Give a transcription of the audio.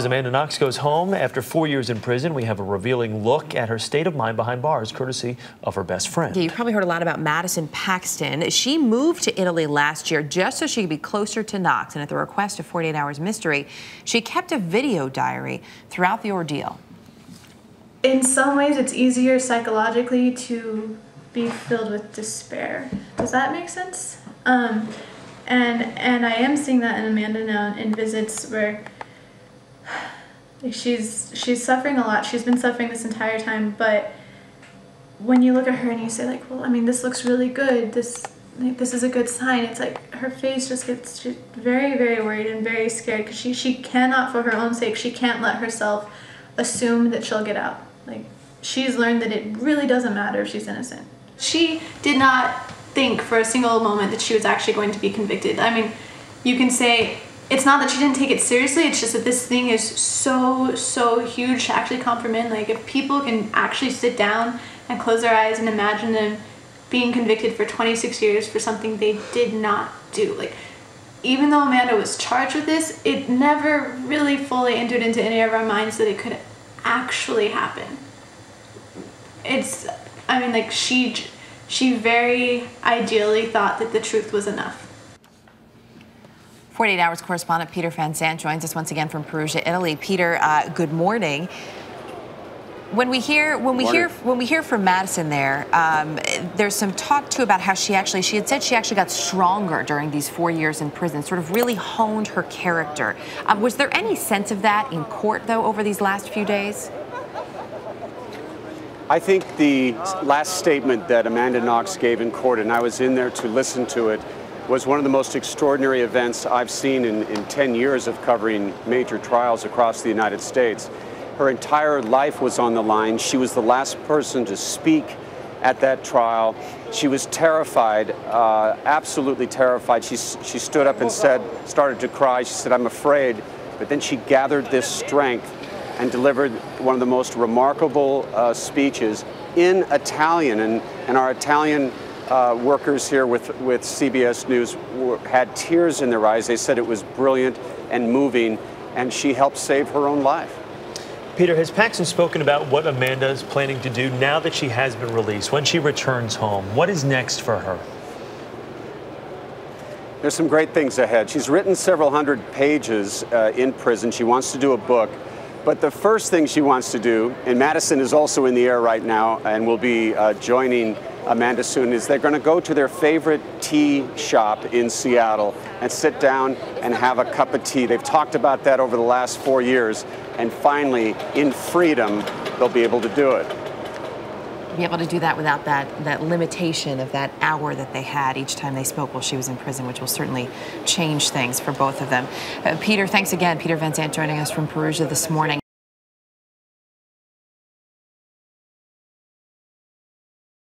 As Amanda Knox goes home after 4 years in prison, we have a revealing look at her state of mind behind bars, courtesy of her best friend. Yeah, you probably heard a lot about Madison Paxton. She moved to Italy last year just so she could be closer to Knox, and at the request of 48 Hours Mystery, she kept a video diary throughout the ordeal. In some ways, it's easier psychologically to be filled with despair. Does that make sense? And I am seeing that in Amanda now in visits where she's suffering a lot. She's been suffering this entire time, but when you look at her and you say like, well, I mean, this looks really good. This is a good sign. It's like her face just gets very, very worried and very scared because she cannot, for her own sake, she can't let herself assume that she'll get out. Like, she's learned that it really doesn't matter if she's innocent. She did not think for a single moment that she was actually going to be convicted. I mean, you can say it's not that she didn't take it seriously, it's just that this thing is so huge to actually comprehend. Like, if people can actually sit down and close their eyes and imagine them being convicted for 26 years for something they did not do. Like, even though Amanda was charged with this, it never really fully entered into any of our minds that it could actually happen. I mean, like, she very ideally thought that the truth was enough. 48 Hours correspondent Peter Van Sant joins us once again from Perugia, Italy. Peter, good morning. When we hear from Madison there, there's some talk too about how she had said she actually got stronger during these 4 years in prison, sort of really honed her character. Was there any sense of that in court though over these last few days? I think the last statement that Amanda Knox gave in court, and I was in there to listen to it, was one of the most extraordinary events I've seen in 10 years of covering major trials across the United States. Her entire life was on the line. She was the last person to speak at that trial. She was terrified, absolutely terrified. She stood up and started to cry. She said, "I'm afraid." But then she gathered this strength and delivered one of the most remarkable speeches in Italian. And our Italian workers here with CBS News had tears in their eyes. They said it was brilliant and moving, and she helped save her own life. Peter, has Paxton spoken about what Amanda is planning to do now that she has been released, when she returns home? What is next for her? There's some great things ahead. She's written several hundred pages in prison. She wants to do a book. But the first thing she wants to do, and Madison is also in the air right now and will be joining Amanda soon, is they're going to go to their favorite tea shop in Seattle and sit down and have a cup of tea. They've talked about that over the last 4 years, and finally, in freedom, they'll be able to do it. Be able to do that without that limitation of that hour that they had each time they spoke while she was in prison, which will certainly change things for both of them. Peter, thanks again. Peter Van Sant joining us from Perugia this morning.